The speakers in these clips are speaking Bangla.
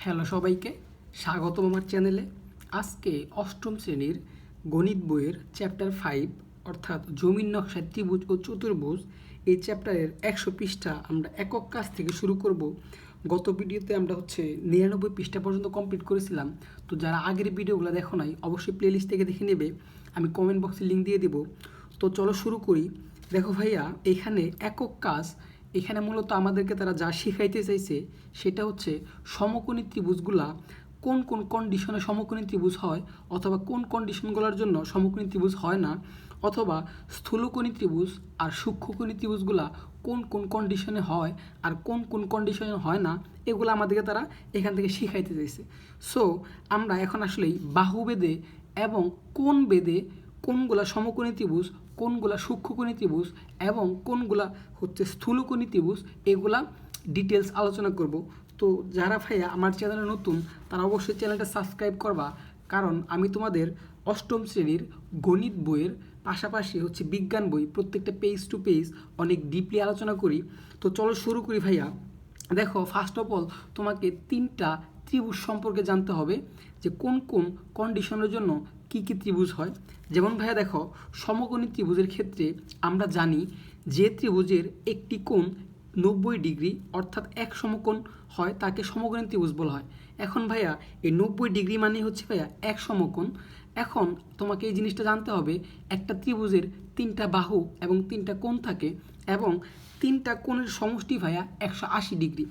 হ্যালো সবাইকে, স্বাগতম আমার চ্যানেলে। আজকে অষ্টম শ্রেণীর গণিত বইয়ের চ্যাপ্টার 5 অর্থাৎ জমির নকশায় ত্রিভুজ ও চতুর্ভুজ এই চ্যাপ্টারের 100 পৃষ্ঠা আমরা একক কাজ থেকে শুরু করব। গত ভিডিওতে আমরা 99 পৃষ্ঠা পর্যন্ত কমপ্লিট করেছিলাম। তো যারা আগের ভিডিওগুলো দেখো নাই অবশ্যই প্লেলিস্ট থেকে দেখে নেবে, আমি কমেন্ট বক্সে লিঙ্ক দিয়ে দিব। তো চলো শুরু করি। দেখো ভাইয়া, এখানে একক কাজ, এখানে মূলত আমাদেরকে তারা যা শিখাইতে চাইছে সেটা হচ্ছে সমকোণী ত্রিভুজগুলা কোন কোন কন্ডিশনে সমকোণী ত্রিভুজ হয়, অথবা কোন কন্ডিশনগুলোর জন্য সমকোণী ত্রিভুজ হয় না, অথবা স্থূলকোণী ত্রিভুজ আর সূক্ষ্মকোণী ত্রিভুজগুলা কোন কোন কন্ডিশনে হয় আর কোন কোন কন্ডিশনে হয় না, এগুলো আমাদেরকে তারা এখান থেকে শিখাইতে চাইছে। সো আমরা এখন আসলেই বাহুবেদে এবং কোন বেদে কোনগুলা সমকোণী ত্রিভুজ, কোনগুলা সূক্ষ্মকোণী ত্রিভুজ এবং কোনগুলা স্থূলকোণী ত্রিভুজ, এগুলা ডিটেলস আলোচনা করব। তো যারা ভাইয়া আমার চ্যানেলে নতুন তারা অবশ্যই চ্যানেলটা সাবস্ক্রাইব করবা, কারণ আমি তোমাদের অষ্টম শ্রেণীর গণিত বইয়ের পাশাপাশি বিজ্ঞান বই প্রত্যেকটা পেজ টু পেজ অনেক ডিপলি আলোচনা করি। তো চলো শুরু করি ভাইয়া। দেখো, ফার্স্ট অফ অল তোমাকে 3টা ত্রিভুজ সম্পর্কে জানতে হবে, যে কোন কোন কন্ডিশনের জন্য কী কী ত্রিভুজ হয়। যেমন ভাইয়া দেখো, সমকোণী ত্রিভুজের ক্ষেত্রে আমরা জানি যে ত্রিভুজের একটি কোণ 90 ডিগ্রি অর্থাৎ এক সমকোণ হয় তাকে সমকোণী ত্রিভুজ বলা হয়। এখন ভাইয়া এই 90 ডিগ্রি মানে হচ্ছে ভাইয়া এক সমকোণ। এখন তোমাকে এই জিনিসটা জানতে হবে, একটা ত্রিভুজের 3টা বাহু এবং 3টা কোণ থাকে এবং 3টা কোণের সমষ্টি ভাইয়া 180 ডিগ্রি।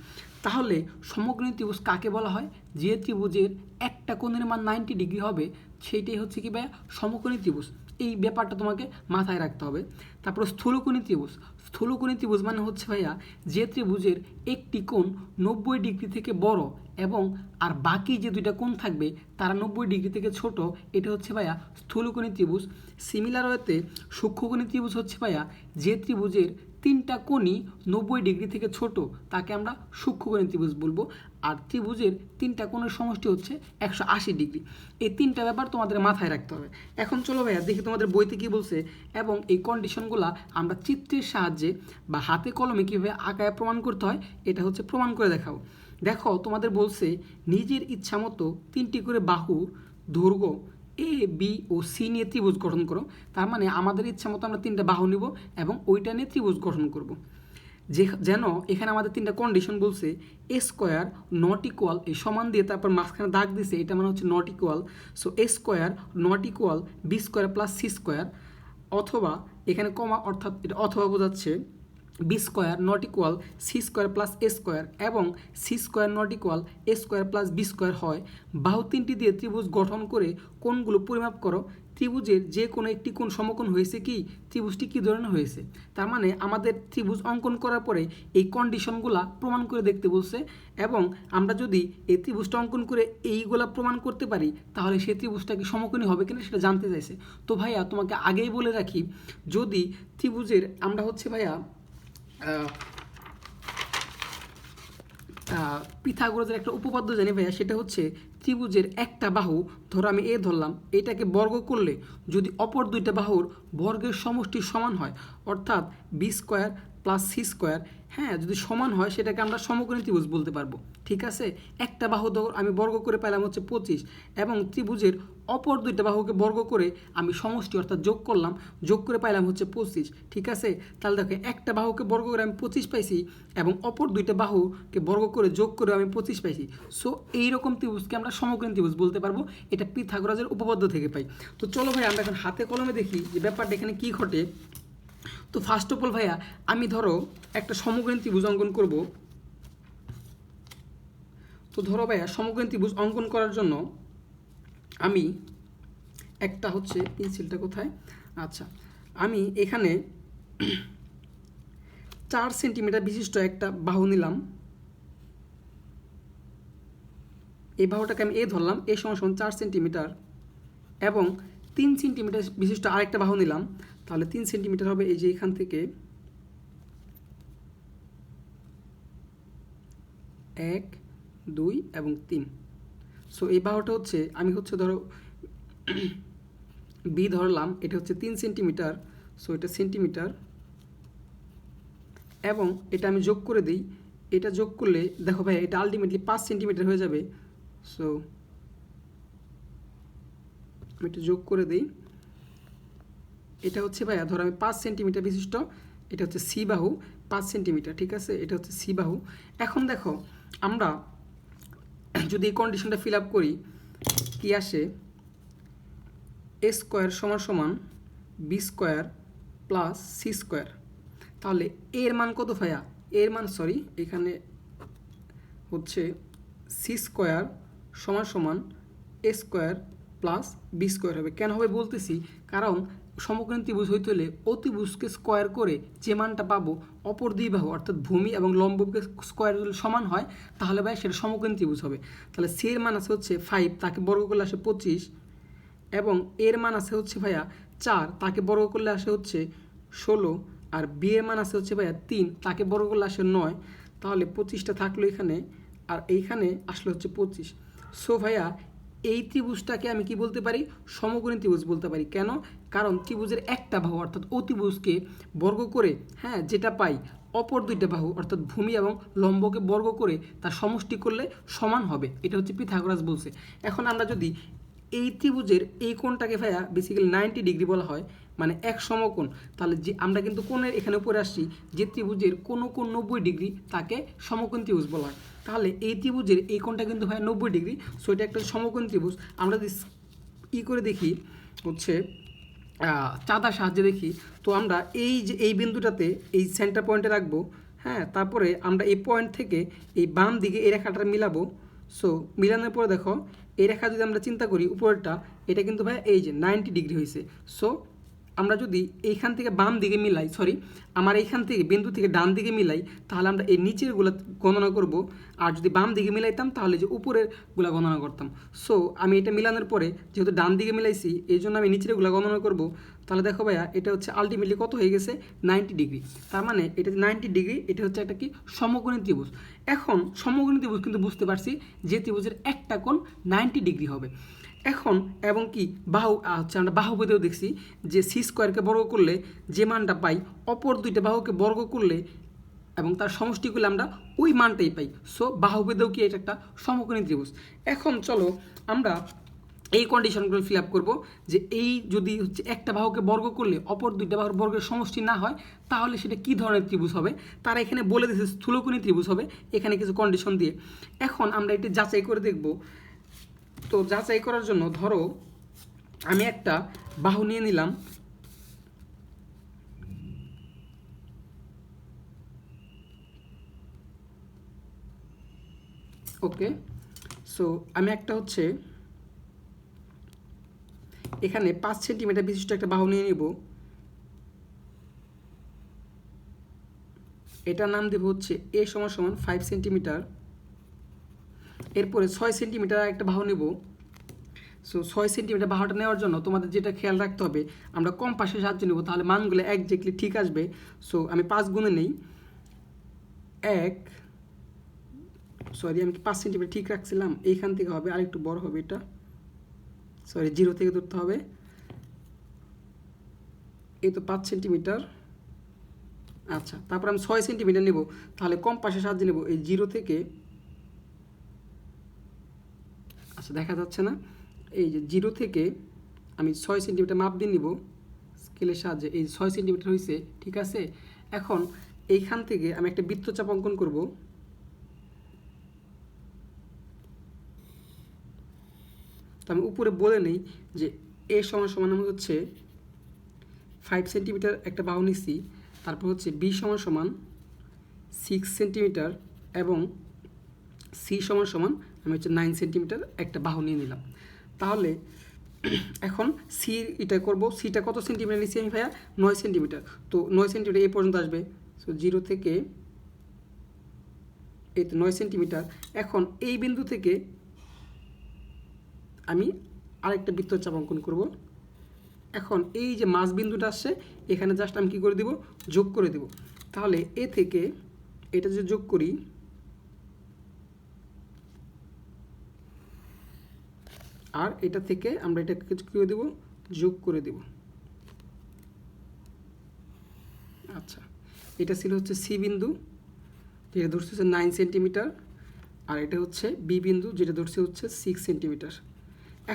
তাহলে সমকোণী ত্রিভুজ কাকে বলা হয়? যে ত্রিভুজের একটা কোণের মান 90 ডিগ্রি হবে সেইটাই হচ্ছে কি ভাইয়া সমকোণী ত্রিভুজ। এই ব্যাপারটা তোমাকে মাথায় রাখতে হবে। তারপর স্থূলকোণী ত্রিভুজ। স্থূলকোণী ত্রিভুজ মানে হচ্ছে ভাইয়া যে ত্রিভুজের একটি কোণ 90 ডিগ্রি থেকে বড় এবং আর বাকি যে 2টা কোণ থাকবে তারা 90 ডিগ্রি থেকে ছোট, এটা হচ্ছে ভাইয়া স্থূলকোণী ত্রিভুজ। সিমিলার ওয়েতে সূক্ষ্মকোণী ত্রিভুজ হচ্ছে ভাইয়া যে ত্রিভুজের 3টা কোণই 90 ডিগ্রি থেকে ছোট তাকে আমরা সূক্ষ্মকোণী ত্রিভুজ বলবো। আর ত্রিভুজের 3টা কোণের সমষ্টি হচ্ছে 180 ডিগ্রি। এই 3টা ব্যাপার তোমাদের মাথায় রাখতে হবে। এখন চলো ভাইয়া দেখি তোমাদের বইতে কী বলছে এবং এই কন্ডিশনগুলো আমরা চিত্রের সাহায্যে বা হাতে কলমে কীভাবে আঁকায় প্রমাণ করতে হয় এটা প্রমাণ করে দেখাও। দেখো, তোমাদের বলছে নিজের ইচ্ছা মতো 3টি করে বাহুর দৈর্ঘ্য এ বি ও সি নিয়ে ত্রিভুজ গঠন করো। তার মানে আমাদের ইচ্ছা মতো আমরা 3টা বাহু নিব এবং ওইটা নিয়ে ত্রিভুজ গঠন করব। যেন এখানে আমাদের 3টা কন্ডিশন বলছে, এ স্কোয়ার নট ইকুয়াল, এই সমান দিয়ে তারপর মাঝখানে দাগ দিছে, এটা মানে হচ্ছে not equal. So A square not equal B square plus C square, অথবা এখানে কমা অর্থাৎ এটা অথবা বোঝাচ্ছে B square not equal C square plus A square এবং C square not equal A square plus B square হয়। বাহু 3টি দিয়ে ত্রিভুজ গঠন করে কোণগুলো পরিমাপ করো। ত্রিভুজের যে কোনো একটি কোণ সমকোণ হয়েছে কি, ত্রিভুজটি কী ধরনের হয়েছে। তার মানে আমাদের ত্রিভুজ অঙ্কন করার পরে এই কন্ডিশনগুলা প্রমাণ করে দেখতে বলছে, এবং আমরা যদি এই ত্রিভুজটা অঙ্কন করে এইগুলা প্রমাণ করতে পারি তাহলে সেই ত্রিভুজটা কি সমকোণী হবে কিনা সেটা জানতে চাইছে। তো ভাইয়া তোমাকে আগেই বলে রাখি, যদি ত্রিভুজের আমরা ভাইয়া পিথাগোরাসের একটা উপপাদ্য জানি ভাইয়া, সেটা হচ্ছে ত্রিভুজের একটা বাহু, ধরো আমি এ ধরলাম, এটাকে বর্গ করলে যদি অপর 2টা বাহুর বর্গের সমষ্টি সমান হয়, অর্থাৎ B square plus C square, হ্যাঁ, যদি সমান হয় সেটাকে আমরা সমকোণী ত্রিভুজ বলতে পারবো। ঠিক আছে, একটা বাহু আমি বর্গ করে পেলাম 25 এবং ত্রিভুজের অপর 2টা বাহুকে বর্গ করে আমি সমষ্টি অর্থাৎ যোগ করলাম, যোগ করে পাইলাম 25। ঠিক আছে, তাহলে দেখো একটা বাহুকে বর্গ করে আমি 25 পাইছি এবং অপর 2টা বাহুকে বর্গ করে যোগ করে আমি 25 পাইছি। সো এইরকম ত্রিভুজকে আমরা সমকোণী ত্রিভুজ বলতে পারবো, এটা পিথাগোরাসের উপপাদ্য থেকে পাই। তো চলো ভাই আমরা এখন হাতে কলমে দেখি যে ব্যাপারটা এখানে কী ঘটে। তো ফার্স্ট অফ অল ভাইয়া, আমি ধরো একটা সমকোণী ত্রিভুজ অঙ্কন করব। তো ধরো ভাইয়া সমকোণী ত্রিভুজ অঙ্কন করার জন্য আমি একটা পেন্সিলটা কোথায়, আচ্ছা, আমি এখানে 4 সেন্টিমিটার বিশিষ্ট একটা বাহু নিলাম। এই বাহুটাকে আমি এ ধরলাম, এ সমান 4 সেন্টিমিটার, এবং 3 সেন্টিমিটার বিশিষ্ট আরেকটা বাহু নিলাম। তাহলে 3 সেন্টিমিটার হবে এই যে এখান থেকে 1 2 এবং 3। সো এই বাহুটা আমি ধরো বি ধরলাম, এটা 3 সেন্টিমিটার। সো এটা সেন্টিমিটার, এবং এটা আমি যোগ করে দিই, এটা যোগ করলে দেখো ভাই এটা আলটিমেটলি 5 সেন্টিমিটার হয়ে যাবে। সো আমি এটা যোগ করে দিই। এটা হচ্ছে ভাইয়া ধরো আমি 5 সেন্টিমিটার বিশিষ্ট, এটা হচ্ছে সি বাহু 5 সেন্টিমিটার, ঠিক আছে, এটা হচ্ছে সি বাহু। এখন দেখো আমরা যদি এই কন্ডিশনটা ফিল আপ করি, কি আসে, এ স্কোয়ার সমান সমান B square plus C square. তাহলে এর মান কত ভাইয়া, এর মান সরি এখানে হচ্ছে সি স্কোয়ার সমান সমান এ স্কোয়ার প্লাস বি স্কোয়ার হবে। কেন হবে বলতেছি, কারণ সমকোণী ত্রিভুজ হইতে হলে অতিভুজকে স্কোয়ার করে যে মানটা পাবো, অপর দুই বাহু অর্থাৎ ভূমি এবং লম্বকে স্কোয়ার যদি সমান হয় তাহলে ভাই সেটা সমকোণী ত্রিভুজ হবে। তাহলে সি এর মান আছে হচ্ছে 5, তাকে বর্গ করলে আসে 25, এবং এর মান আছে হচ্ছে ভাইয়া 4, তাকে বর্গ করলে আসে হচ্ছে 16, আর বি এর মান আছে হচ্ছে ভাইয়া 3, তাকে বর্গ করলে আসে 9। তাহলে 25টা থাকলো এখানে, আর এইখানে আসলে হচ্ছে 25। সো ভাইয়া এই ত্রিভুজটাকে আমি কি বলতে পারি, সমকোণী ত্রিভুজ বলতে পারি। কেন, কারণ ত্রিভুজের একটা বাহু অর্থাৎ অতিভুজকে বর্গ করে হ্যাঁ যেটা পাই, অপর দুইটা বাহু অর্থাৎ ভূমি এবং লম্বকে বর্গ করে তার সমষ্টি করলে সমান হবে। এটা হচ্ছে পিথাগোরাস বলছে। এখন আমরা যদি এই ত্রিভুজের এই কোণটাকে ভাইয়া বেসিক্যালি 90 ডিগ্রি বলা হয়, মানে এক সমকোণ। তাহলে যে আমরা কিন্তু কোণের এখানে উপরে আসছি, যে ত্রিভুজের কোনো কোণ 90 ডিগ্রি তাকে সমকোণ ত্রিভুজ বলা হয়। তাহলে এই ত্রিভুজের এই কোণটা কিন্তু ভাইয়া 90 ডিগ্রি, সো এটা একটা সমকোণ ত্রিভুজ। আমরা যদি করে দেখি হচ্ছে চাঁদার সাহায্যে দেখি, তো আমরা এই যে এই বিন্দুটাতে এই সেন্টার পয়েন্টে রাখবো, হ্যাঁ, তারপরে আমরা এই পয়েন্ট থেকে এই বাম দিকে এই রেখাটা মিলাবো। সো মিলানোর পরে দেখো এই রেখা যদি আমরা চিন্তা করি উপরেরটা, এটা কিন্তু ভাই এই যে 90 ডিগ্রি হয়েছে। সো আমরা যদি এইখান থেকে বাম দিকে মিলাই, সরি আমার এইখান থেকে বিন্দু থেকে ডান দিকে মিলাই, তাহলে আমরা এই নিচেরগুলো গণনা করব, আর যদি বাম দিকে মিলাইতাম তাহলে যে উপরেরগুলো গণনা করতাম। সো আমি এটা মিলানোর পরে যেহেতু ডান দিকে মিলাইছি এই জন্য আমি নিচেরগুলো গণনা করব। তাহলে দেখো ভাইয়া এটা হচ্ছে আলটিমেটলি কত হয়ে গেছে, 90 ডিগ্রি। তার মানে এটা 90 ডিগ্রি, এটা হচ্ছে একটা কি সমকোণী ত্রিভুজ। এখন সমকোণী ত্রিভুজ কিন্তু বুঝতে পারছি যে ত্রিভুজের একটা কোণ 90 ডিগ্রি হবে। এখন এবং কি বাহু হচ্ছে আমরা বাহুবেদেও দেখছি যে সি স্কোয়ারকে বর্গ করলে যে মানটা পাই, অপর দুইটা বাহুকে বর্গ করলে এবং তার সমষ্টি করলে আমরা ওই মানটাই পাই। সো বাহুবেদেও কি এটা একটা সমকোণী ত্রিভুজ। এখন চলো আমরা এই কন্ডিশনগুলো ফিল আপ করবো, যে এই যদি হচ্ছে একটা বাহুকে বর্গ করলে অপর দুইটা বাহুর বর্গের সমষ্টি না হয় তাহলে সেটা কী ধরনের ত্রিভুজ হবে। তারা এখানে বলে দিয়েছে স্থূলকোণী ত্রিভুজ হবে এখানে কিছু কন্ডিশন দিয়ে। এখন আমরা এটি যাচাই করে দেখব। তো যাচাই করার জন্য ধরো আমি একটা বাহু নিয়ে নিলাম, ওকে। সো আমি একটা হচ্ছে এখানে 5 সেন্টিমিটার বিশিষ্ট একটা বাহু নিয়ে নিব, এটার নাম দেব হচ্ছে এ সমান সমান 5 সেন্টিমিটার। এরপরে 6 সেন্টিমিটার একটা বাহু নেব। সো 6 সেন্টিমিটার বাহুটা নেওয়ার জন্য তোমাদের যেটা খেয়াল রাখতে হবে, আমরা কম্পাসের সাহায্য নেব, তাহলে মানগুলো একজ্যাক্টলি ঠিক আসবে। সো আমি 5 গুণে নেই, সরি আমি কি 5 সেন্টিমিটার ঠিক রাখছিলাম, এইখান থেকে হবে আর একটু বড় হবে এটা, সরি 0 থেকে ধরতে হবে। এই তো 5 সেন্টিমিটার, আচ্ছা তারপর আমি 6 সেন্টিমিটার নেব, তাহলে কম্পাসের সাহায্যে নেব এই 0 থেকে, আচ্ছা দেখা যাচ্ছে না, এই যে 0 থেকে আমি 6 সেন্টিমিটার মাপ দিয়ে নিব স্কেলের সাহায্যে, এই 6 সেন্টিমিটার হয়েছে, ঠিক আছে। এখন এইখান থেকে আমি একটা বৃত্তচাপ অঙ্কন করব, তো আমি উপরে বলে নেই যে এ সমান সমান আমি হচ্ছে 5 সেন্টিমিটার একটা বাহু নিচ্ছি, তারপর হচ্ছে বি সমান সমান 6 সেন্টিমিটার এবং সি সমান সমান আমি হচ্ছে 9 সেন্টিমিটার একটা বাহু নিয়ে নিলাম। তাহলে এখন সি এটা করব, সিটা কত সেন্টিমিটার নিচ্ছি আমি ভাইয়া, 9 সেন্টিমিটার। তো 9 সেন্টিমিটার এই পর্যন্ত আসবে, সো 0 থেকে এই তো 9 সেন্টিমিটার। এখন এই বিন্দু থেকে আমি আরেকটা বৃত্তচাপ অঙ্কন করব। এখন এই যে মাঝ বিন্দুটা আসছে এখানে জাস্ট আমি কী করে দিব, যোগ করে দেব। তাহলে এ থেকে এটা যে যোগ করি, আর এটা থেকে আমরা এটাকে কী করে দেব, যোগ করে দেব। আচ্ছা এটা ছিল হচ্ছে সি বিন্দু, যেটা ধরছে হচ্ছে 9 সেন্টিমিটার, আর এটা হচ্ছে বি বিন্দু যেটা ধরছে হচ্ছে 6 সেন্টিমিটার।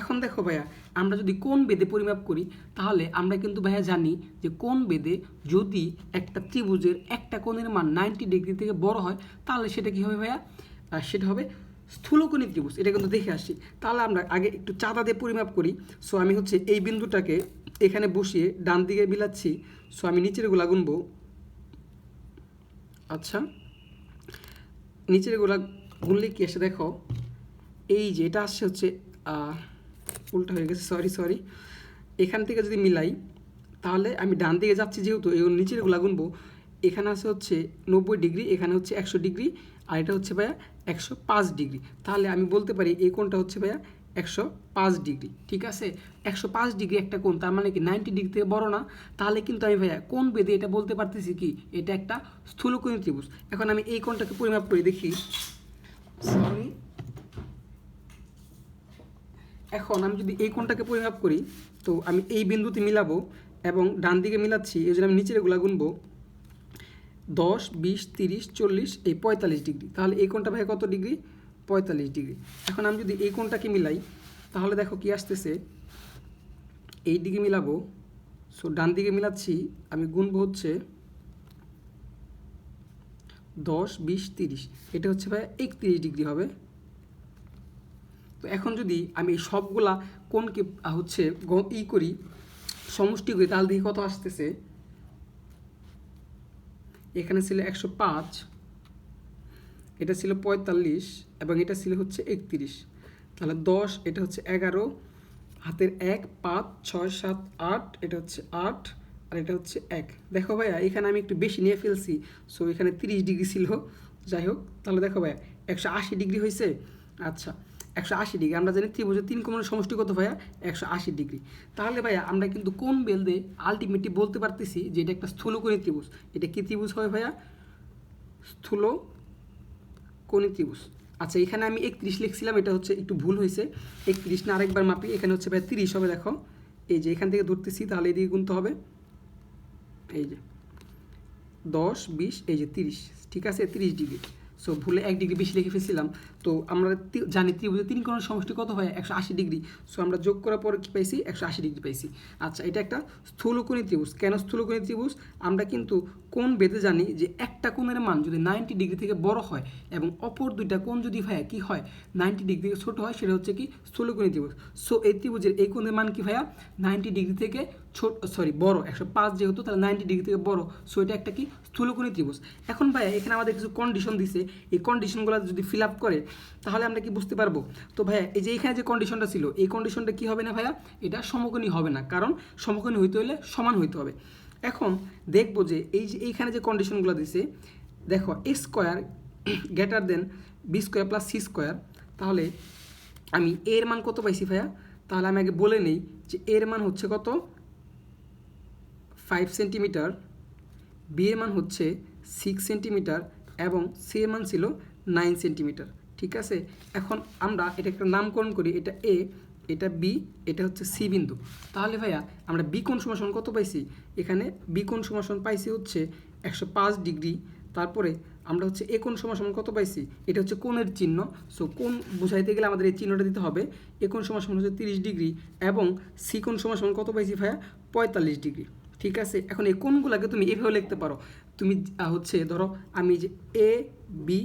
এখন দেখো ভাইয়া, আমরা যদি কোণ বেদে পরিমাপ করি তাহলে আমরা কিন্তু ভাইয়া জানি যে কোণ বেদে যদি একটা ত্রিভুজের একটা কোণের মান 90 ডিগ্রি থেকে বড় হয় তাহলে সেটা কী হবে ভাইয়া, সেটা হবে স্থূলকোণী ত্রিভুজ। এটা কিন্তু দেখে আসি। তাহলে আমরা আগে একটু চাঁদা দিয়ে পরিমাপ করি। সো আমি হচ্ছে এই বিন্দুটাকে এখানে বসিয়ে ডান দিকে মিলাচ্ছি। সো আমি নিচের গুলা গুনবো। আচ্ছা, নিচের গুলা গুনলে কি আসে দেখো, এই যে এটা আসছে হচ্ছে উল্টা হয়ে গেছে, সরি। এখান থেকে যদি মিলাই তাহলে আমি ডান দিকে যাচ্ছি, যেহেতু এই নিচের গুলা গুনবো। এখানে আছে হচ্ছে 90 ডিগ্রি, এখানে হচ্ছে 100 ডিগ্রি, আর এটা হচ্ছে ভাইয়া 105 ডিগ্রি। তাহলে আমি বলতে পারি এই কোণটা হচ্ছে ভাইয়া 105 ডিগ্রি। ঠিক আছে, 105 ডিগ্রি একটা কোণ, তার মানে কি 90 ডিগ্রি থেকে বড় না। তাহলে কিন্তু আমি ভাইয়া কোণ বেঁধে এটা বলতে পারতেছি কি এটা একটা স্থূলকোণী ত্রিভুজ। এখন আমি এই কোণটাকে পরিমাপ করে দেখি। সরি, এখন আমি যদি এই কোণটাকে পরিমাপ করি তো আমি এই বিন্দুতে মিলাবো এবং ডান দিকে মিলাচ্ছি, এই জন্য আমি নিচের গুলা গুনবো 10, 20, 30, 40, এই 45 ডিগ্রি। তাহলে এই কোণটা ভাই কত ডিগ্রি, 45 ডিগ্রি। এখন আমি যদি এই কোণটাকে মিলাই তাহলে দেখো কি আসতেছে, এই দিকে মিলাবো। সো ডান দিকে মিলাচ্ছি, আমি গুনবো হচ্ছে 10, 20, 30, এটা হচ্ছে ভাই 31 ডিগ্রি হবে। তো এখন যদি আমি এই সবগুলা কোণকে হচ্ছে করি, সমষ্টি করি, তাহলে দেখি কত আসতেছে। এখানে ছিল 105, এটা ছিল 45 এবং এটা ছিল হচ্ছে 31। তাহলে 10, এটা হচ্ছে 11, হাতের 1, 5, 6, 7, 8, এটা হচ্ছে 8, আর এটা হচ্ছে 1। দেখো ভাইয়া এখানে আমি একটু বেশি নিয়ে ফেলছি। সো এখানে 30 ডিগ্রি ছিল, যাই হোক। তাহলে দেখো ভাইয়া 180 ডিগ্রি হয়েছে। আচ্ছা, 180 ডিগ্রি, আমরা জানি ত্রিভুজের 3 কোণের সমষ্টি কত ভাইয়া, 180 ডিগ্রি। তাহলে ভাইয়া আমরা কিন্তু কোণ বেলদে আলটিমেটলি বলতে পারতেছি যে এটা একটা স্থূলকোণী ত্রিভুজ। এটা কি ত্রিভুজ হবে ভাইয়া, স্থূলকোণী ত্রিভুজ। আচ্ছা, এখানে আমি 31 লিখছিলাম, এটা হচ্ছে একটু ভুল হয়েছে। 31 না, আরেকবার মাপি। এখানে হচ্ছে ভাই 30 হবে। দেখো এই যে এখান থেকে ধরতেছি, তাহলে এদিকে গুনতে হবে। এই যে 10, 20, এই যে 30, ঠিক আছে, 30 ডিগ্রি। সো ভুলে 1 ডিগ্রি বেশি লিখে ফেলছিলাম। তো আমরা জানি ত্রিভুজের 3 কোণের সমষ্টি কত হয়, 180 ডিগ্রি। সো আমরা যোগ করার পরে কী পাইছি, 180 ডিগ্রি পাইছি। আচ্ছা, এটা একটা স্থূলকোণী ত্রিভুজ। কেন স্থূলকোণী ত্রিভুজ, আমরা কিন্তু কোণ বেঁধে জানি যে একটা কোণের মান যদি 90 ডিগ্রি থেকে বড় হয় এবং অপর দুইটা কোণ যদি ভাইয়া কী হয় 90 ডিগ্রি থেকে ছোটো হয়, সেটা হচ্ছে কি স্থূলকোণী ত্রিভুজ। সো এই ত্রিভুজের এই কোণের মান কি ভাইয়া, 90 ডিগ্রি থেকে বড়, 105 যেহেতু, তাহলে 90 ডিগ্রি থেকে বড়। সো এটা একটা কি স্থূলকোণী ত্রিভুজ। এখন ভাইয়া এখানে আমাদের কিছু কন্ডিশন দিছে, এই কন্ডিশনগুলো যদি ফিল আপ করে তাহলে আমরা কি বুঝতে পারবো। তো ভাইয়া এই যে এখানে যে কন্ডিশনটা ছিল, এই কন্ডিশনটা কি হবে না ভাইয়া, এটা সমকোণী হবে না, কারণ সমকোণী হইতে হলে সমান হইতে হবে। এখন দেখবো যে এই যে এইখানে যে কন্ডিশনগুলো দিছে, দেখো A square greater than B square plus C square. তাহলে আমি এর মান কত পাইছি ভাইয়া, তাহলে আমি আগে বলে নেই যে এর মান হচ্ছে কত, 5 সেন্টিমিটার, বি এর মান হচ্ছে 6 সেন্টিমিটার এবং সি এর মান ছিল 9 সেন্টিমিটার। ঠিক আছে, এখন আমরা এটা একটা নামকরণ করি, এটা এ, এটা বি, এটা হচ্ছে সি বিন্দু। তাহলে ভাইয়া আমরা বি কোণ সমান কত পাইছি, এখানে বি কোণ সমান পাইছি হচ্ছে 105 ডিগ্রি। তারপরে আমরা হচ্ছে এ কোণ সমান কত পাইছি, এটা হচ্ছে কোণের চিহ্ন। সো কোণ বোঝাইতে গেলে আমাদের এই চিহ্নটা দিতে হবে। এ কোণ সমান হচ্ছে 30 ডিগ্রি এবং সি কোণ সমান কত পাইছি ভাইয়া, 45 ডিগ্রি। ঠিক আছে, এখন এই কোণগুলোকে তুমি এভাবে লিখতে পারো। তুমি হচ্ছে ধরো আমি যে A B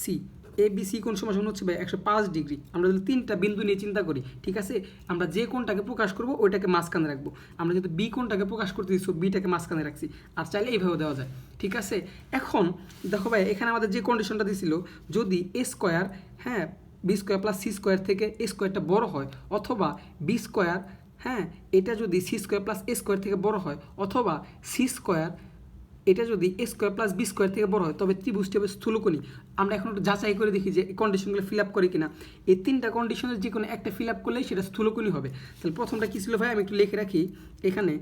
C, A B C কোণ সমান হচ্ছে ভাই 105 ডিগ্রি। আমরা যদি 3টা বিন্দু নিয়ে চিন্তা করি, ঠিক আছে, আমরা যে কোণটাকে প্রকাশ করবো ওইটাকে মাঝখানে রাখবো। আমরা যদি বি কোণটাকে প্রকাশ করতে দিচ্ছি, বিটাকে মাঝখানে রাখছি, আর চাইলে এইভাবে দেওয়া যায়। ঠিক আছে, এখন দেখো ভাই এখানে আমাদের যে কন্ডিশনটা দিয়েছিল, যদি এ স্কোয়ার, হ্যাঁ, B square plus C square থেকে এ স্কোয়ারটা বড় হয়, অথবা বি স্কোয়ার, হ্যাঁ, এটা যদি C square plus A square থেকে বড় হয়, অথবা সি স্কোয়ার এটা যদি A square plus B square থেকে বড় হয়, তবে ত্রিভুজটি হবে স্থূলকোণী। আমরা এখন একটু যাচাই করে দেখি যে এই কন্ডিশনগুলো ফিল আপ করে কিনা। এই 3টা কন্ডিশনের যে কোনো একটা ফিল আপ করলেই সেটা স্থূলকোণী হবে। তাহলে প্রথমটা কী ছিল ভাই, আমি একটু লিখে রাখি। এখানে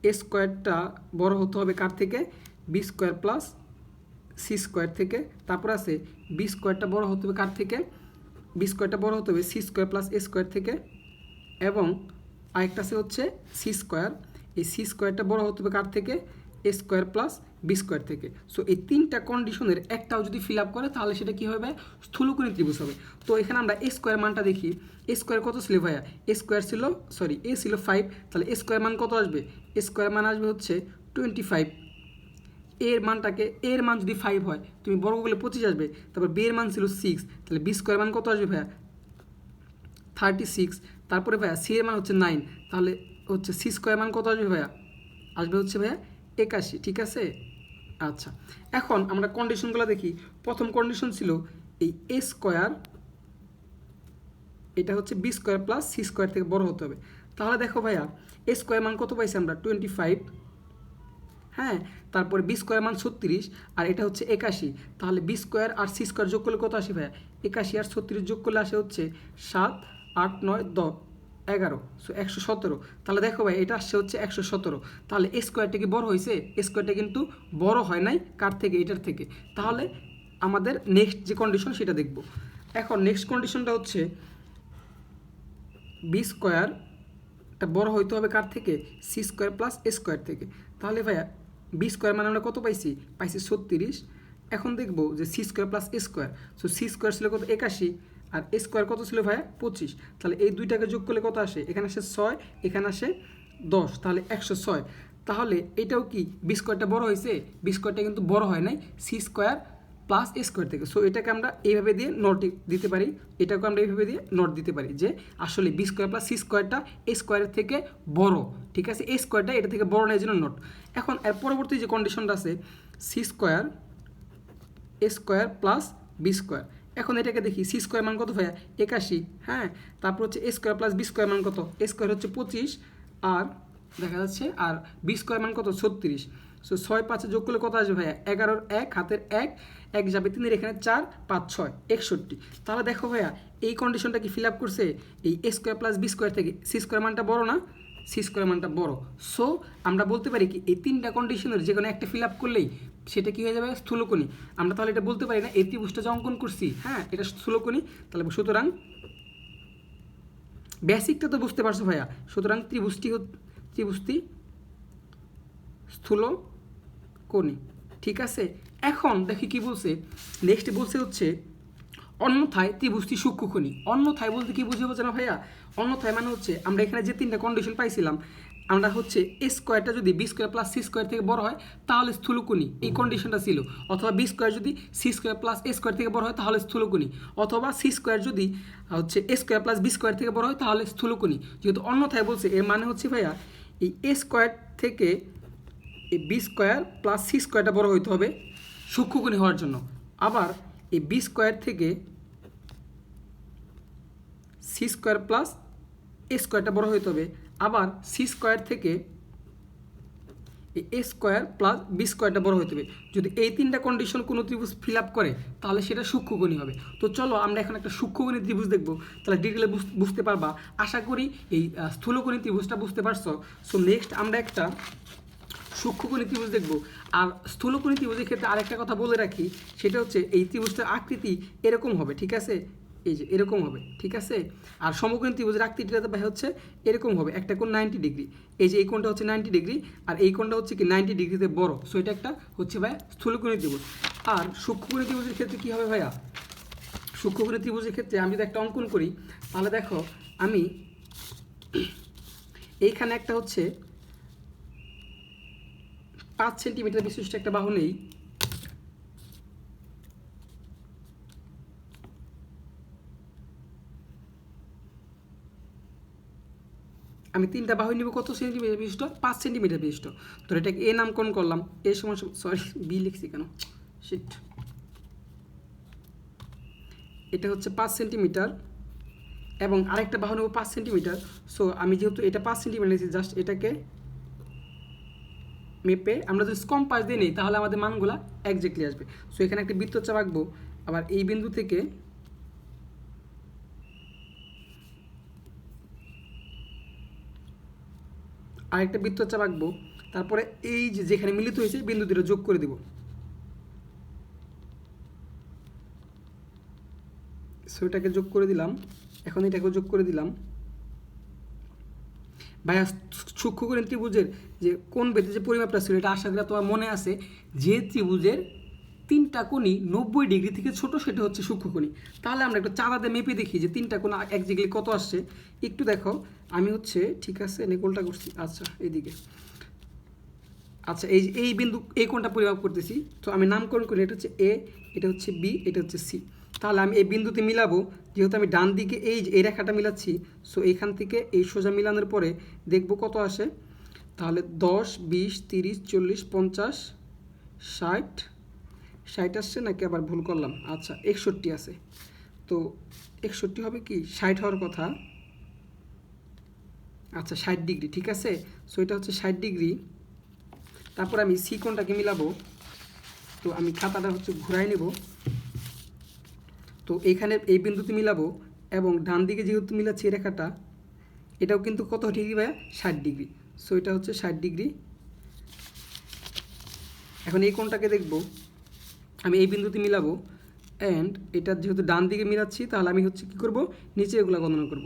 এ স্কোয়ারটা বড় হতে হবে কার থেকে, B square plus C square থেকে। তারপর আছে বি স্কোয়ারটা বড় হতে হবে কার থেকে, বি স্কোয়ারটা বড় হতে হবে C square plus A square থেকে। এবং আরেকটা আছে হচ্ছে সি স্কোয়ার, এই সি স্কোয়ারটা বড় হতে হবে কার থেকে, এ স্কোয়ার প্লাস বি স্কোয়ার থেকে। সো এই তিনটা কন্ডিশনের একটাও যদি ফিল আপ করে তাহলে সেটা কী হবে, স্থূলকোণী ত্রিভুজ হবে। তো এখানে আমরা এ স্কোয়ার মানটা দেখি। এ স্কোয়ার কত ছিল ভাইয়া, এ স্কোয়ার ছিল সরি এ ছিল 5, তাহলে এ স্কোয়ার মান কত আসবে, এ স্কোয়ার মান আসবে হচ্ছে 25। এর মানটাকে, এর মান যদি 5 হয় তুমি বর্গ করলে 25 আসবে। তারপর বি এর মান ছিল 6, তাহলে বি স্কোয়ার মান কত আসবে ভাইয়া 36। তারপরে ভাইয়া সি এর মান হচ্ছে 9, তাহলে হচ্ছে সি স্কোয়ার মান কত আসবে ভাইয়া, আসবে হচ্ছে ভাইয়া 81। ঠিক আছে, আচ্ছা এখন আমরা কন্ডিশনগুলো দেখি। প্রথম কন্ডিশন ছিল এই এ স্কোয়ার, এটা হচ্ছে B square plus C square থেকে বড় হতে হবে। তাহলে দেখো ভাইয়া এ স্কোয়ার মান কত পাইছি আমরা 25, হ্যাঁ, তারপরে বি স্কোয়ার মান 36 আর এটা হচ্ছে 81। তাহলে বি স্কোয়ার আর সি স্কোয়ার যোগ করলে কত আসে ভাইয়া, 81 আর 36 যোগ করলে আসে হচ্ছে 7, 8, 9, 10, 11, সো 117। তাহলে দেখো ভাই এটা আসছে হচ্ছে 117। তাহলে এ স্কোয়ারটা কি বড় হয়েছে, এ স্কোয়ারটা কিন্তু বড় হয় নাই কার থেকে, এটার থেকে। তাহলে আমাদের নেক্সট যে কন্ডিশন সেটা দেখব। এখন নেক্সট কন্ডিশনটা হচ্ছে বি স্কোয়ারটা বড় হইতে হবে কার থেকে, C square plus A square থেকে। তাহলে ভাইয়া বি স্কোয়ার মানে আমরা কত পাইছি, 36। এখন দেখবো যে C square plus A square, so C square ছিল কত 81 আর এ স্কোয়ার কত ছিল ভাইয়া 25। তাহলে এই দুইটাকে যোগ করলে কত আসে, এখানে আসে 6, এখানে আসে 10, তাহলে 106। তাহলে এটাও কি বি স্কোয়ারটা বড় হয়েছে, বি স্কোয়ারটা কিন্তু বড় হয় নাই C square plus A square থেকে। সো এটাকে আমরা এইভাবে দিয়ে নট দিতে পারি, এটাকে আমরা এইভাবে দিয়ে নট দিতে পারি যে আসলে বি স্কোয়ার প্লাস সি স্কোয়ারটা এ স্কোয়ারের থেকে বড়। ঠিক আছে, এ স্কোয়ারটা এটা থেকে বড় নেয় জন্য নট। এখন এর পরবর্তী যে কন্ডিশনটা আছে সি স্কোয়ার এ স্কোয়ার প্লাস বি স্কোয়ার। এখন এটাকে দেখি সি স্কোয়ার মান কত ভাইয়া 81, হ্যাঁ, তারপর হচ্ছে এ স্কোয়ার প্লাস বি স্কোয়ার মান কত, এ স্কোয়ার হচ্ছে 25 আর দেখা যাচ্ছে আর বি স্কোয়ার মান কত 36। সো 6, 5 যোগ করলে কত আসবে ভাইয়া 11, 1 হাতের 1 যাবে 3, এখানে 4, 5, 6, 61। তাহলে দেখো ভাইয়া এই কন্ডিশনটা কি ফিল আপ করছে এই A square plus B square থেকে, সি স্কোয়ার মানটা বড় না, সি স্কোয়ার মানটা বড়। সো আমরা বলতে পারি কি এই তিনটা কন্ডিশনের যে কোনো একটা ফিল আপ করলেই সেটা কি হয়ে যাবে স্থূলকোণী। আমরা তাহলে এটা বলতে পারি না এই ত্রিভুজটা যে অঙ্কন করছি, হ্যাঁ, এটা স্থূলকোণী। তাহলে সুতরাং বেসিকটা তো বুঝতে পারছো ভাইয়া, সুতরাং ত্রিভুজটি স্থূলকোণী। ঠিক আছে, এখন দেখি কি বলছে, নেক্সট বলছে হচ্ছে অন্যথায় ত্রিভুজটি সূক্ষ্মকোণী। অন্যথায় বলতে কি বুঝে বোঝে না ভাইয়া, অন্যথায় মানে হচ্ছে আমরা এখানে যে তিনটা কন্ডিশন পাইছিলাম, আমরা হচ্ছে এ স্কোয়ারটা যদি B square plus C square থেকে বড় হয় তাহলে স্থূলকোণী, এই কন্ডিশনটা ছিল। অথবা বি স্কোয়ার যদি C square plus A square থেকে বড় হয় তাহলে স্থূলকোণী। অথবা সি স্কোয়ার যদি হচ্ছে এ স্কোয়ার প্লাস বি স্কোয়ার থেকে বড় হয় তাহলে স্থূলকোণী। যেহেতু অন্যথায় বলছে এর মানে হচ্ছে ভাইয়া এই এ স্কোয়ার থেকে এই বি স্কোয়ার প্লাস সি স্কোয়ারটা বড় হইতে হবে সূক্ষ্মকোণী হওয়ার জন্য। আবার এই বি স্কোয়ার থেকে সি স্কোয়ার প্লাস এ স্কোয়ারটা বড় হইতে হবে। আবার সি স্কোয়ার থেকে এ স্কোয়ার প্লাস বি স্কোয়ারটা বড় হইতে হবে। যদি এই তিনটা কন্ডিশন কোনো ত্রিভুজ ফিল আপ করে তাহলে সেটা সূক্ষ্মকোণী হবে। তো চলো আমরা এখন একটা সূক্ষ্মকোণী ত্রিভুজ দেখবো, তাহলে ডিটেলে বুঝতে পারবা। আশা করি এই স্থূলকোণী ত্রিভুজটা বুঝতে পারছো। সো নেক্সট আমরা একটা সূক্ষ্মকোণী ত্রিভুজ দেখবো। আর স্থূলকোণী ত্রিভুজের ক্ষেত্রে আরেকটা কথা বলে রাখি, সেটা হচ্ছে এই ত্রিভুজটার আকৃতি এরকম হবে, ঠিক আছে, এই যে এরকম হবে, ঠিক আছে। আর সমকোণী ত্রিভুজের আকৃতিটা ভাই হচ্ছে এরকম হবে, একটা কোণ 90 ডিগ্রি, এই যে এই কোণটা হচ্ছে 90 ডিগ্রি আর এই কোণটা হচ্ছে কি 90 ডিগ্রিতে বড়। সো এটা একটা হচ্ছে ভাইয়া স্থূলকোণী ত্রিভুজ। আর সূক্ষ্মকোণী ত্রিভুজের ক্ষেত্রে কী হবে ভাইয়া, সূক্ষ্মকোণী ত্রিভুজের ক্ষেত্রে আমি যদি একটা অঙ্কন করি তাহলে দেখো আমি এইখানে একটা হচ্ছে 5 সেন্টিমিটার বিশিষ্ট একটা বাহু নেই। আমি তিনটা বাহু নিব কত সেন্টিমিটার বিশিষ্ট, 5 সেন্টিমিটার বিশিষ্ট। তো এটাকে এ নামকরণ করলাম, এ সমান সরি বি লিখছি কেন, শিট, এটা হচ্ছে 5 সেন্টিমিটার এবং আরেকটা বাহু নেব 5 সেন্টিমিটার। সো আমি যেহেতু এটা 5 সেন্টিমিটার নিয়েছি, জাস্ট এটাকে মেপে আমরা যদি কম্পাস দিয়ে নিই তাহলে আমাদের মানগুলা একজ্যাক্টলি আসবে। সো এখানে একটা বৃত্তচাপ আঁকবো, আবার এই বিন্দু থেকে আরেকটা বৃত্তচাপ আঁকবো, তারপরে এই যে যেখানে মিলিত হয়েছে বিন্দু দুটো যোগ করে দিব। সো এটাকে যোগ করে দিলাম, এখন এটাকেও যোগ করে দিলাম। ভাইয়া সূক্ষ্মকোণী ত্রিভুজের যে কোণ বেদে যে পরিমাপটা ছিল এটা আশা করি তোমার মনে আছে, যে ত্রিভুজের 3টা কোণই 90 ডিগ্রি থেকে ছোট সেটা হচ্ছে সূক্ষ্মকোণী। তাহলে আমরা একটু চাঁদাতে মেপে দেখি যে 3টা কোণ একজাক্টলি কত আসছে। একটু দেখো, আমি হচ্ছে ঠিক আছে নেকলটা করছি, আচ্ছা এইদিকে, আচ্ছা এই বিন্দু এই কোণটা পরিমাপ করতেছি, তো আমি নামকরণ করি, এটা হচ্ছে এ, এটা হচ্ছে বি, এটা হচ্ছে সি। তাহলে আমি এই বিন্দুতে মিলাবো, যেহেতু আমি ডান দিকে এই রেখাটা মিলাচ্ছি, সো এইখান থেকে এই সোজা মিলানোর পরে দেখব কত আসে। তাহলে 10, 20, 30, 40, 50, 60, 60 আসছে নাকি আবার ভুল করলাম, আচ্ছা 61 আছে। তো 61 হবে কি 60 হওয়ার কথা, আচ্ছা 60 ডিগ্রি, ঠিক আছে। সো এটা হচ্ছে 60 ডিগ্রি। তারপর আমি সি কোণটাকে মিলাবো, তো আমি খাতাটা হচ্ছে ঘুরাই নেব, তো এইখানে এই বিন্দুতে মিলাবো, এবং ডান দিকে যেহেতু মিলাচ্ছি এই রেখাটা, এটাও কিন্তু কত ডিগ্রি ভাইয়া 60 ডিগ্রি। সো এটা হচ্ছে 60 ডিগ্রি। এখন এই কোণটাকে দেখব, আমি এই বিন্দুতে মিলাবো, অ্যান্ড এটা যেহেতু ডান দিকে মিলাচ্ছি, তাহলে আমি হচ্ছে কী করব, নিচে এগুলো গণনা করব।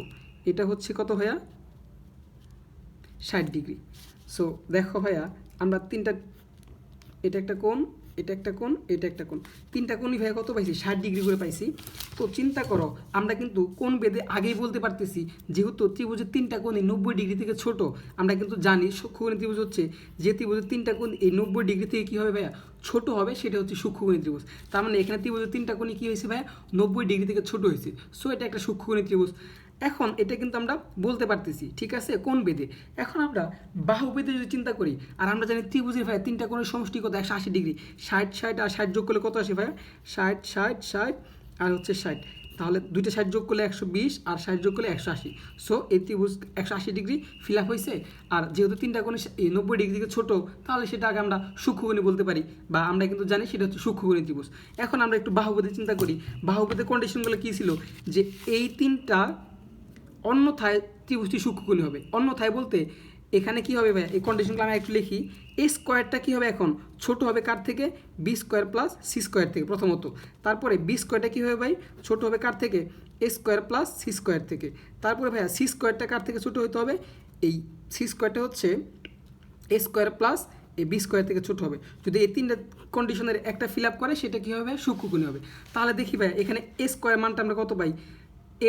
এটা হচ্ছে কত ভাইয়া 60 ডিগ্রি। সো দেখো ভাইয়া, আমরা তিনটা, এটা একটা কোণ, এটা একটা কোণ, এটা একটা কোণ, 3টা কোণই ভাইয়া কত পাইছি 60 ডিগ্রি করে পাইছি। তো চিন্তা করো, আমরা কিন্তু কোণ বেদে আগেই বলতে পারতেছি, যেহেতু ত্রিভুজের 3টা কোণই 90 ডিগ্রি থেকে ছোট, আমরা কিন্তু জানি সূক্ষ্মকোণী ত্রিভুজ হচ্ছে যে ত্রিভুজের 3টা কোণ এই 90 ডিগ্রি থেকে কী হবে ভাইয়া ছোট হবে, সেটা হচ্ছে সূক্ষ্মকোণী ত্রিভুজ। তার মানে এখানে ত্রিভুজের 3টা কোণই কী হয়েছে ভাইয়া 90 ডিগ্রি থেকে ছোট হয়েছে। সো এটা একটা সূক্ষ্মকোণী ত্রিভুজ। এখন এটা কিন্তু আমরা বলতে পারতেছি, ঠিক আছে, কোণ বেদে। এখন আমরা বাহু বেদে যদি চিন্তা করি, আর আমরা জানি ত্রিভুজের ভাইয়া 3টা কোণের সমষ্টি কত 180 ডিগ্রি, 60, 60 আর 60 যোগ করলে কত আসে ভাইয়া 60, 60, 60 আর হচ্ছে 60, তাহলে দুইটা 60 যোগ করলে 120 আর 60 যোগ করলে 180। সো এই ত্রিভুজ 180 ডিগ্রি ফিল আপ হয়েছে। আর যেহেতু 3টা কোণে 90 ডিগ্রি থেকে ছোটো, তাহলে সেটাকে আমরা সূক্ষ্মকোণী বলতে পারি, বা আমরা কিন্তু জানি সেটা হচ্ছে সূক্ষ্মকোণী ত্রিভুজ। এখন আমরা একটু বাহুবেদে চিন্তা করি, বাহুবেদের কন্ডিশনগুলো কী ছিল, যে এই 3টা অন্যথায় ত্রিভুজটি সূক্ষ্মকোণী হবে। অন্যথায় বলতে এখানে কি হবে ভাই, এই কন্ডিশনগুলো আমি একটু লিখি। এ স্কোয়ারটা কী হবে এখন ছোট হবে কার থেকে, B square plus C square থেকে প্রথমত। তারপরে বি স্কোয়ারটা কী হবে ভাই ছোট হবে কার থেকে, এ স্কোয়ার প্লাস সি স্কোয়ার থেকে। তারপরে ভাইয়া সি স্কোয়ারটা কার থেকে ছোট হতে হবে, এই সি স্কোয়ারটা হচ্ছে এ স্কোয়ার প্লাস এই বি স্কোয়ার থেকে ছোট হবে। যদি এই 3টা কন্ডিশনের একটা ফিল আপ করে, সেটা কী হবে সূক্ষ্মকোণী হবে। তাহলে দেখি ভাই এখানে এ স্কোয়ার মানটা আমরা কত পাই,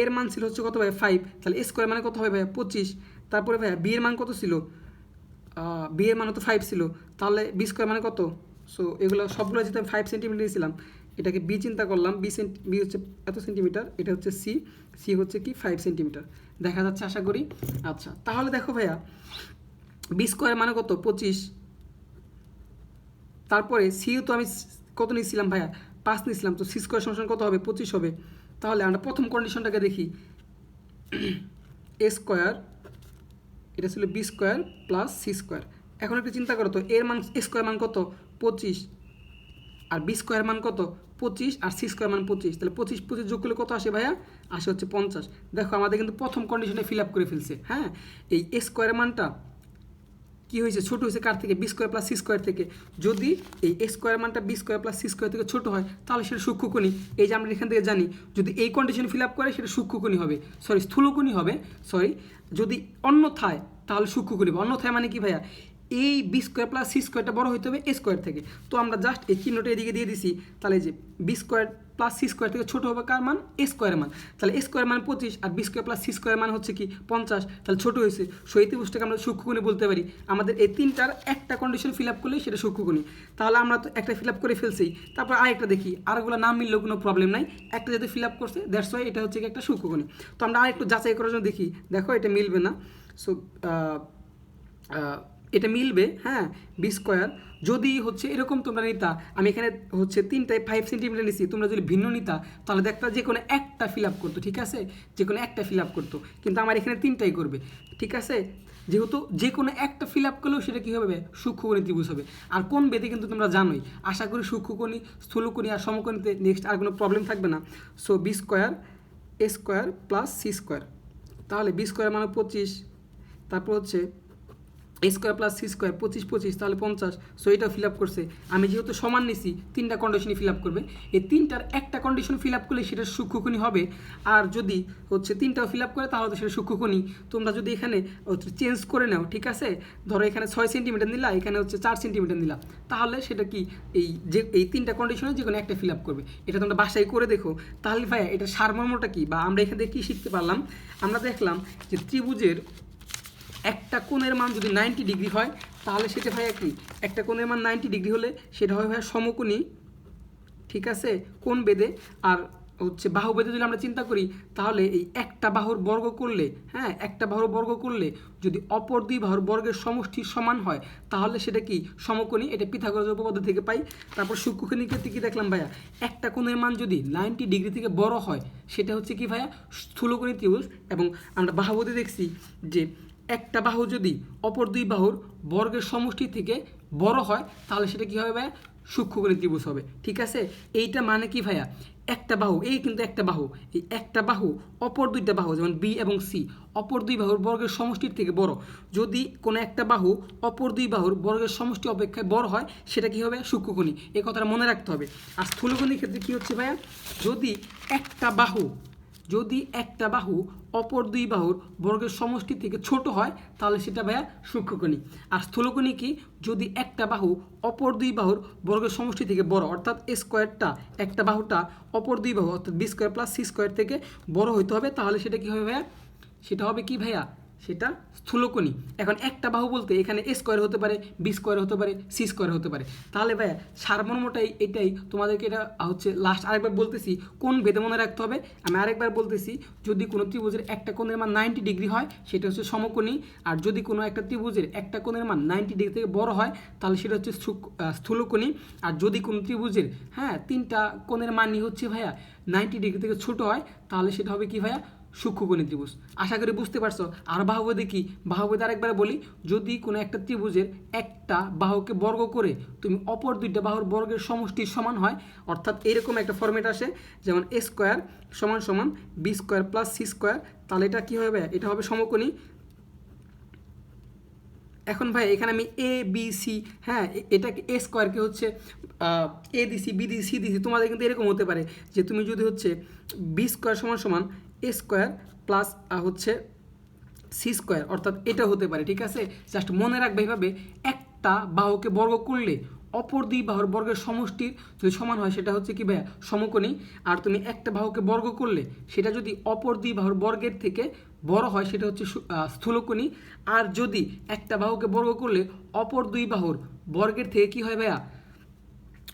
এর মান ছিল হচ্ছে কত ভাই 5, তাহলে এ স্কোয়ার মানে কত হবে ভাই 25। তারপরে ভাইয়া বি এর মান কত ছিল, বি এর মান তো 5 ছিল, তাহলে বি স্কোয়ার মানে কত। সো এগুলো সবগুলো যেহেতু আমি 5 সেন্টিমিটার নিয়েছিলাম, এটাকে বি চিন্তা করলাম, বি হচ্ছে এত সেন্টিমিটার, এটা হচ্ছে সি, সি হচ্ছে কি 5 সেন্টিমিটার, দেখা যাচ্ছে আশা করি। আচ্ছা তাহলে দেখো ভাইয়া বি স্কোয়ার মানে কত 25, তারপরে সিও তো আমি কত নিয়েছিলাম ভাইয়া 5 নিয়েছিলাম, তো সি স্কোয়ার সমান কত হবে 25 হবে। তাহলে আমরা প্রথম কন্ডিশনটাকে দেখি, এ স্কোয়ার এটা ছিল B square plus C square. এখন একটু চিন্তা করো তো, এর মান এ স্কোয়ার মান কত 25, আর বি স্কোয়ার মান কত 25, আর সি স্কোয়ার মান 25, তাহলে 25 25 যোগ করলে কত আসে ভাইয়া, আসে হচ্ছে 50। দেখো আমাদের কিন্তু প্রথম কন্ডিশনে ফিল আপ করে ফেলছে। হ্যাঁ, এই এ স্কোয়ার মানটা কী হয়েছে ছোটো হয়েছে কার থেকে, B square plus C square থেকে। যদি এই এ স্কোয়ার মানটা B square plus C square থেকে ছোটো হয়, তাহলে সেটা সূক্ষ্মকোণী। এই যে আমরা এখান থেকে জানি, যদি এই কন্ডিশন ফিল আপ করে সেটা সূক্ষ্মকোণী হবে, সরি স্থূলকোণী হবে, সরি। যদি অন্যথায় তাহলে সূক্ষ্মকোণী হবে। অন্যথায় মানে কি ভাইয়া, এই বি স্কোয়ার প্লাস সি স্কোয়ারটা বড় হতে হবে এ স্কোয়ার থেকে। তো আমরা জাস্ট এই চিহ্নটা এদিকে দিয়ে দিছি, তাহলে যে B square plus C square থেকে ছোটো হবে কার মান, এ স্কোয়ারের মান। তাহলে এ স্কোয়ার মান 25, আর B square plus C square মান হচ্ছে কি 50, তাহলে ছোটো হয়েছে। সো এই ত্রিভুজটাকে আমরা সূক্ষ্মকোণী বলতে পারি। আমাদের এই 3টার একটা কন্ডিশন ফিল আপ করলেই সেটা সূক্ষ্মকোণী। তাহলে আমরা তো একটা ফিল আপ করে ফেলছি, তারপর আরেকটা দেখি, আরগুলো না মিললেও কোনো প্রবলেম নাই, একটা যদি ফিল আপ করছে দ্যাটস ওয়াই এটা হচ্ছে কি একটা সূক্ষ্মকোণী। তো আমরা আরেকটু যাচাই করার জন্য দেখি, দেখো এটা মিলবে না। সো এটা মিলবে, হ্যাঁ, বি স্কোয়ার যদি হচ্ছে এরকম তোমরা নিতা, আমি এখানে হচ্ছে 3টায় 5 সেন্টিমিটার নিছি, তোমরা যদি ভিন্ন নিতা তাহলে দেখতা যে কোনো একটা ফিল আপ করতো, ঠিক আছে, যে কোনো একটা ফিল আপ করতো, কিন্তু আমার এখানে 3টাই করবে, ঠিক আছে। যেহেতু যে কোনো একটা ফিল আপ করলেও সেটা কী হবে সূক্ষ্মকোণী ত্রিভুজ হবে। আর কোন বেদে কিন্তু তোমরা জানোই, আশা করি সূক্ষ্মকোণী, স্থূলকোণী আর সমকোণীতে নেক্সট আর কোনো প্রবলেম থাকবে না। সো বি স্কোয়ার এ স্কোয়ার প্লাস সি স্কোয়ার, তাহলে বি স্কোয়ার মানে 25, তারপর হচ্ছে এ স্কোয়ার প্লাস সি স্কোয়ার 25 25 তাহলে 50। সো এটাও ফিল আপ করছে। আমি যেহেতু সমান নিছি 3টা কন্ডিশনই ফিল আপ করবে। এই 3টার একটা কন্ডিশন ফিল আপ করলে সেটা সূক্ষ্মকোণী হবে। আর যদি হচ্ছে 3টাও ফিল আপ করে তাহলে তো সেটা সূক্ষ্মকোণী। তোমরা যদি এখানে চেঞ্জ করে নাও, ঠিক আছে, ধরো এখানে 6 সেন্টিমিটার নিলা, এখানে হচ্ছে 4 সেন্টিমিটার নিলা, তাহলে সেটা কি এই 3টা কন্ডিশনে যে কোনো একটা ফিল আপ করবে। এটা তোমরা বাসায় করে দেখো। তাহলে ভাইয়া এটা সারমর্মটা কি, বা আমরা এখান থেকে কী শিখতে পারলাম? আমরা দেখলাম যে ত্রিভুজের একটা কোণের মান যদি 90 ডিগ্রি হয় তাহলে সেটা ভাইয়া কি, একটা কোণের মান 90 ডিগ্রি হলে সেটা হয় ভাইয়া সমকোণী, ঠিক আছে, কোণ বেদে। আর হচ্ছে বাহু বেদে যদি আমরা চিন্তা করি তাহলে এই একটা বাহুর বর্গ করলে, হ্যাঁ, একটা বাহুর বর্গ করলে যদি অপর দুই বাহুর বর্গের সমষ্টি সমান হয় তাহলে সেটা কি সমকোণী। এটা পিথাগোরাসের উপপাদ্য থেকে পাই। তারপর সূক্ষ্মকোণীর ক্ষেত্রে কি দেখলাম ভাইয়া, একটা কোণের মান যদি 90 ডিগ্রি থেকে বড় হয় সেটা হচ্ছে কি ভাইয়া স্থূলকোণী ত্রিভুজ। এবং আমরা বাহু বেদে দেখছি যে একটা বাহু যদি অপর দুই বাহুর বর্গের সমষ্টি থেকে বড় হয় তাহলে সেটা কি হবে ভাইয়া সূক্ষ্মকোণী ত্রিভুজ হবে, ঠিক আছে। এইটা মানে কি ভাইয়া, একটা বাহু, এই কিন্তু একটা বাহু, এই একটা বাহু অপর দুইটা বাহু যেমন বি এবং সি অপর দুই বাহুর বর্গের সমষ্টির থেকে বড়। যদি কোনো একটা বাহু অপর দুই বাহুর বর্গের সমষ্টি অপেক্ষায় বড় হয় সেটা কি হবে সূক্ষ্মকোণী। এই কথাটা মনে রাখতে হবে। আর স্থূলকোণীর ক্ষেত্রে কি হচ্ছে ভাইয়া, যদি একটা বাহু অপর দুই বাহুর বর্গের সমষ্টি থেকে ছোট হয় তাহলে সেটা ভাইয়া সূক্ষ্মকোণী। আর স্থূলকোণী কি, যদি একটা বাহু অপর দুই বাহুর বর্গের সমষ্টি থেকে বড়, অর্থাৎ এ স্কোয়ারটা একটা বাহুটা অপর দুই বাহু অর্থাৎ B square plus C square থেকে বড় হইতে হবে, তাহলে সেটা কি হবে ভাইয়া, সেটা হবে কি ভাইয়া, সেটা স্থূলকোণী। এখন একটা বাহু বলতে এখানে এ স্কোয়ার হতে পারে, বি স্কোয়ার হতে পারে, সি স্কোয়ার হতে পারে। তাহলে ভাইয়া সারমর্মটাই এটাই, তোমাদেরকে এটা হচ্ছে লাস্ট আরেকবার বলতেছি, কোন ভেদে মনে রাখতে হবে। আমি আরেকবার বলতেছি, যদি কোনো ত্রিভুজের একটা কোণের মান 90 ডিগ্রি হয় সেটা হচ্ছে সমকোণী। আর যদি কোনো একটা ত্রিভুজের একটা কোণের মান 90 ডিগ্রি থেকে বড় হয় তাহলে সেটা হচ্ছে স্থূলকোণী। আর যদি কোনো ত্রিভুজের, হ্যাঁ, 3টা কোণের মানই হচ্ছে ভাইয়া 90 ডিগ্রি থেকে ছোট হয় তাহলে সেটা হবে কি ভাইয়া সূক্ষ্মকোণী ত্রিভুজ। আশা করি বুঝতে পারছো। আর বাহুবেদে কি, বাহুবেদে আরেকবার বলি, যদি কোনো একটা ত্রিভুজের একটা বাহুকে বর্গ করে তুমি অপর দুইটা বাহুর বর্গের সমষ্টির সমান হয়, অর্থাৎ এরকম একটা ফর্মেট আসে যেমন এ স্কোয়ার সমান সমান B square plus C square, তাহলে এটা কী হবে, এটা হবে সমকোণী। এখন ভাই এখানে আমি এ বি সি, হ্যাঁ, এটাকে এ স্কোয়ারকে হচ্ছে এ দিছি, বি দিছি, সি দিছি। তোমাদের কিন্তু এরকম হতে পারে যে তুমি যদি হচ্ছে বি স্কোয়ার সমান সমান এ স্কোয়ার প্লাস হচ্ছে সি স্কোয়ার, অর্থাৎ এটা হতে পারে, ঠিক আছে। জাস্ট মনে রাখবে এইভাবে, একটা বাহুকে বর্গ করলে অপর দুই বাহুর বর্গের সমষ্টির যদি সমান হয় সেটা হচ্ছে কি ভাইয়া সমকোণী। আর তুমি একটা বাহুকে বর্গ করলে সেটা যদি অপর দুই বাহুর বর্গের থেকে বড় হয় সেটা হচ্ছে স্থূলকোণী। আর যদি একটা বাহুকে বর্গ করলে অপর দুই বাহুর বর্গের থেকে কি হয় ভাইয়া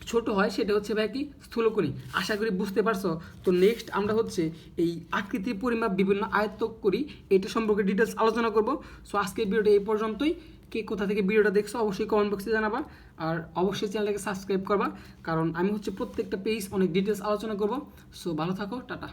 ছোট হয় সেটা হচ্ছে ভাই কি স্থূলকোণী। আশা করি বুঝতে পারছো। তো নেক্সট আমরা হচ্ছে এই আকৃতির পরিমাপ বিভিন্ন আয়ত্ত করি এটা সম্পর্কে ডিটেলস আলোচনা করব। সো আজকের ভিডিওটা এই পর্যন্তই। কে কোথা থেকে ভিডিওটা দেখছো অবশ্যই কমেন্ট বক্সে জানাবা। আর অবশ্যই চ্যানেলটাকে সাবস্ক্রাইব করবা, কারণ আমি হচ্ছে প্রত্যেকটা পেজ অনেক ডিটেলস আলোচনা করব। সো ভালো থাকো, টাটা।